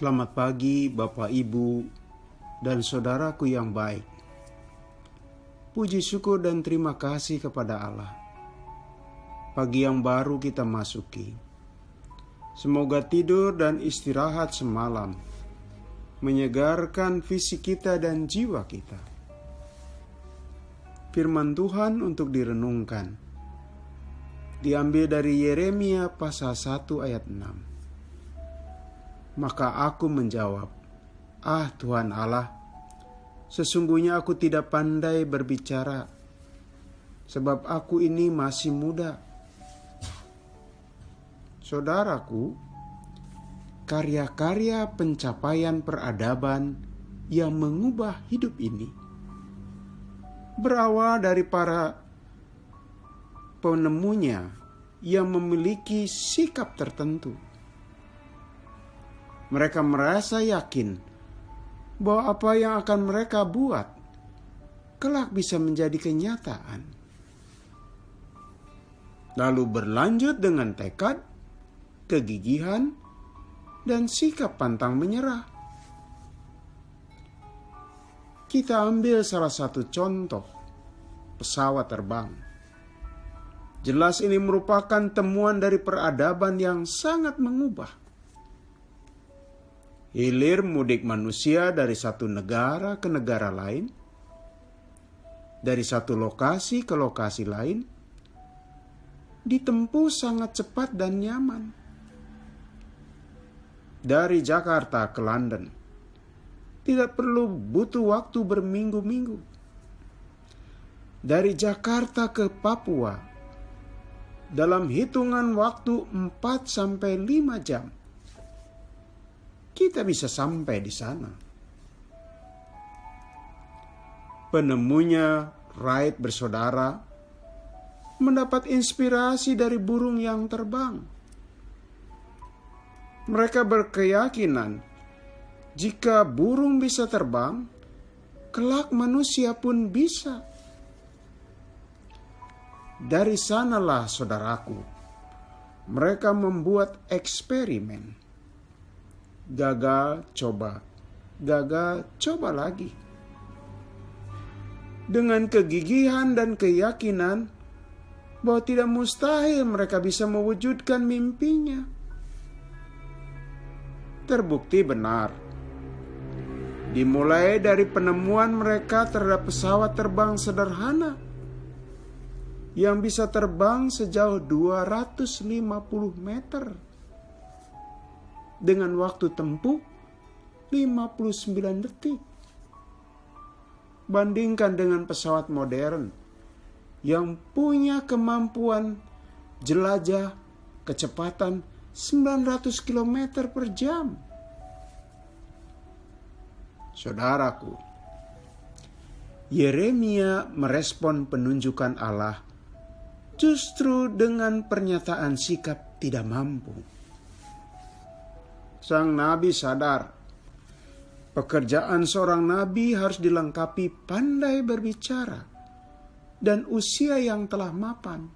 Selamat pagi Bapak, Ibu, dan saudaraku yang baik. Puji syukur dan terima kasih kepada Allah. Pagi yang baru kita masuki. Semoga tidur dan istirahat semalam menyegarkan fisik kita dan jiwa kita. Firman Tuhan untuk direnungkan diambil dari Yeremia pasal 1 ayat 6. Maka aku menjawab, Tuhan Allah, sesungguhnya aku tidak pandai berbicara, sebab aku ini masih muda. Saudaraku, karya-karya pencapaian peradaban yang mengubah hidup ini berawal dari para penemunya yang memiliki sikap tertentu. Mereka merasa yakin bahwa apa yang akan mereka buat kelak bisa menjadi kenyataan. Lalu berlanjut dengan tekad, kegigihan, dan sikap pantang menyerah. Kita ambil salah satu contoh, pesawat terbang. Jelas ini merupakan temuan dari peradaban yang sangat mengubah hilir mudik manusia dari satu negara ke negara lain, dari satu lokasi ke lokasi lain, ditempuh sangat cepat dan nyaman. Dari Jakarta ke London, tidak perlu butuh waktu berminggu-minggu. Dari Jakarta ke Papua, dalam hitungan waktu 4-5 jam, kita bisa sampai di sana. Penemunya Wright bersaudara mendapat inspirasi dari burung yang terbang. Mereka berkeyakinan jika burung bisa terbang, kelak manusia pun bisa. Dari sanalah saudaraku, mereka membuat eksperimen. Gagal, coba lagi. Dengan kegigihan dan keyakinan bahwa tidak mustahil mereka bisa mewujudkan mimpinya. Terbukti benar. Dimulai dari penemuan mereka terhadap pesawat terbang sederhana yang bisa terbang sejauh 250 meter. Dengan waktu tempuh 59 detik. Bandingkan dengan pesawat modern yang punya kemampuan jelajah kecepatan 900 km per jam. Saudaraku, Yeremia merespon penunjukan Allah justru dengan pernyataan sikap tidak mampu. Sang nabi sadar, pekerjaan seorang nabi harus dilengkapi pandai berbicara dan usia yang telah mapan.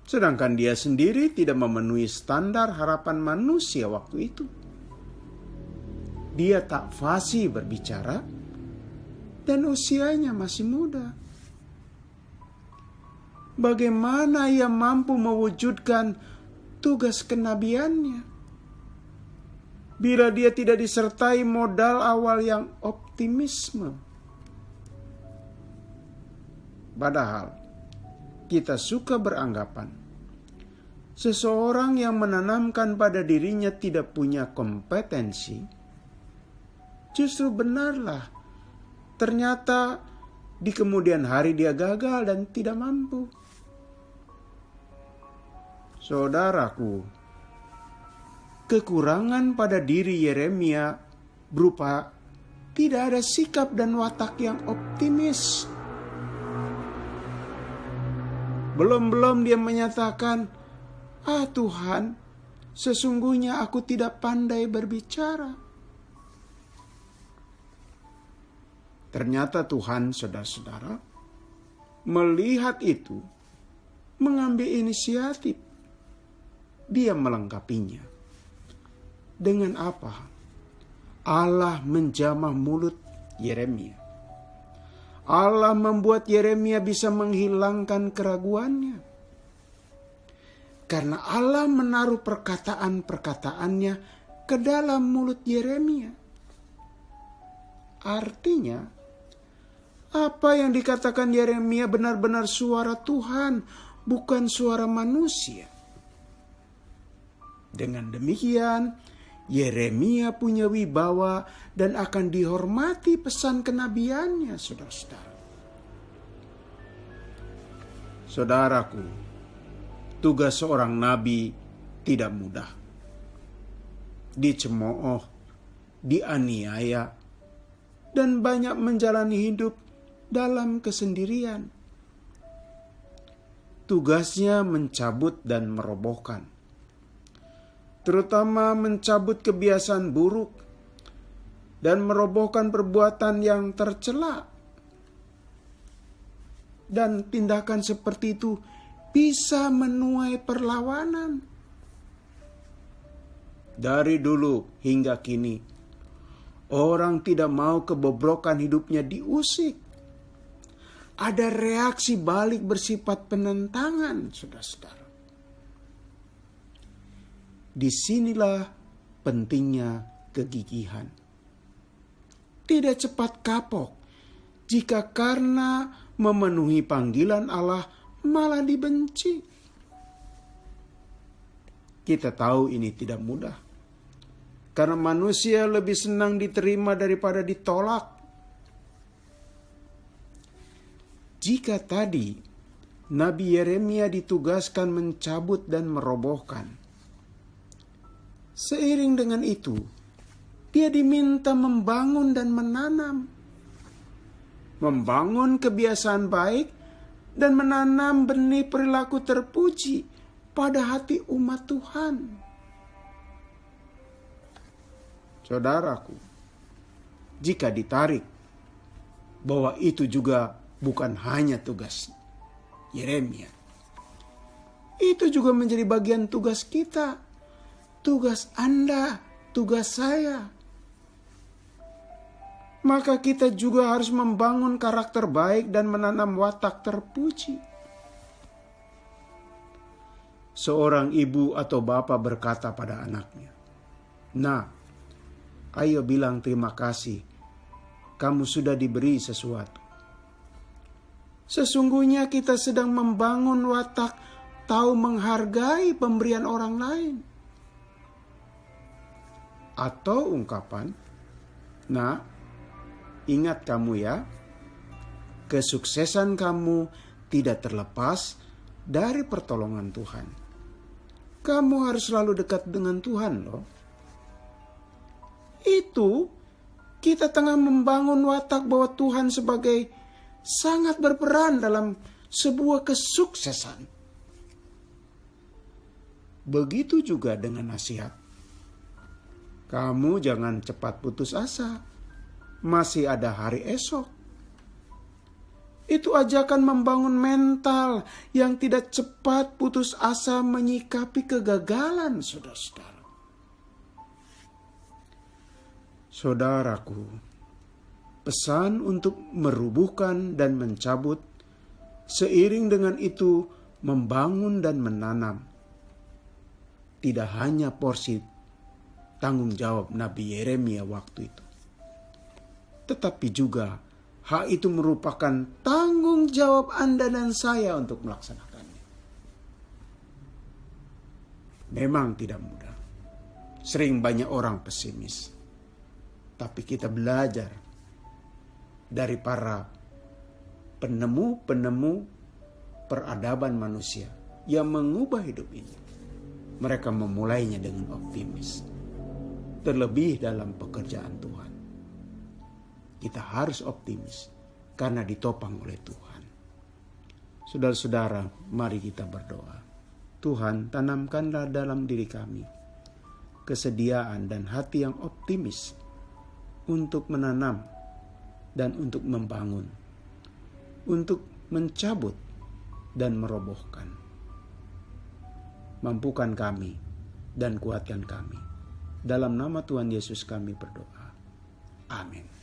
Sedangkan dia sendiri tidak memenuhi standar harapan manusia waktu itu. Dia tak fasih berbicara dan usianya masih muda. Bagaimana ia mampu mewujudkan tugas kenabiannya bila dia tidak disertai modal awal yang optimisme? Padahal kita suka beranggapan seseorang yang menanamkan pada dirinya tidak punya kompetensi justru benarlah. Ternyata di kemudian hari dia gagal dan tidak mampu. Saudaraku, kekurangan pada diri Yeremia berupa tidak ada sikap dan watak yang optimis. Belum dia menyatakan, Tuhan, sesungguhnya aku tidak pandai berbicara. Ternyata Tuhan, saudara-saudara, melihat itu, mengambil inisiatif. Dia melengkapinya. Dengan apa? Allah menjamah mulut Yeremia. Allah membuat Yeremia bisa menghilangkan keraguannya. Karena Allah menaruh perkataan-perkataannya ke dalam mulut Yeremia. Artinya, apa yang dikatakan Yeremia benar-benar suara Tuhan, bukan suara manusia. Dengan demikian, Yeremia punya wibawa dan akan dihormati pesan kenabiannya, saudara-saudara. Saudaraku, tugas seorang nabi tidak mudah. Dicemooh, dianiaya, dan banyak menjalani hidup dalam kesendirian. Tugasnya mencabut dan merobohkan. Terutama mencabut kebiasaan buruk dan merobohkan perbuatan yang tercela. Dan tindakan seperti itu bisa menuai perlawanan. Dari dulu hingga kini, orang tidak mau kebobrokan hidupnya diusik. Ada reaksi balik bersifat penentangan, saudara-saudara. Disinilah pentingnya kegigihan. Tidak cepat kapok jika karena memenuhi panggilan Allah malah dibenci. Kita tahu ini tidak mudah. Karena manusia lebih senang diterima daripada ditolak. Jika tadi Nabi Yeremia ditugaskan mencabut dan merobohkan, seiring dengan itu, dia diminta membangun dan menanam. Membangun kebiasaan baik dan menanam benih perilaku terpuji pada hati umat Tuhan. Saudaraku, jika ditarik bahwa itu juga bukan hanya tugas Yeremia, itu juga menjadi bagian tugas kita. Tugas Anda, tugas saya. Maka kita juga harus membangun karakter baik dan menanam watak terpuji. Seorang ibu atau bapak berkata pada anaknya, "Nah, ayo bilang terima kasih. Kamu sudah diberi sesuatu." Sesungguhnya kita sedang membangun watak tahu menghargai pemberian orang lain. Atau ungkapan, "Nah, ingat kamu ya, kesuksesan kamu tidak terlepas dari pertolongan Tuhan. Kamu harus selalu dekat dengan Tuhan loh." Itu kita tengah membangun watak bahwa Tuhan sebagai sangat berperan dalam sebuah kesuksesan. Begitu juga dengan nasihat. Kamu jangan cepat putus asa. Masih ada hari esok. Itu ajakan membangun mental yang tidak cepat putus asa menyikapi kegagalan, saudara-saudara. Saudaraku, pesan untuk merubuhkan dan mencabut, seiring dengan itu membangun dan menanam. Tidak hanya porsi tanggung jawab Nabi Yeremia waktu itu, tetapi juga hal itu merupakan tanggung jawab Anda dan saya untuk melaksanakannya. Memang tidak mudah. Sering banyak orang pesimis. Tapi kita belajar dari para penemu-penemu peradaban manusia yang mengubah hidup ini. Mereka memulainya dengan optimis. Terlebih dalam pekerjaan Tuhan. Kita harus optimis karena ditopang oleh Tuhan. Saudara-saudara, mari kita berdoa. Tuhan, tanamkanlah dalam diri kami kesediaan dan hati yang optimis untuk menanam dan untuk membangun, untuk mencabut dan merobohkan. Mampukan kami dan kuatkan kami Dalam nama Tuhan Yesus kami berdoa. Amin.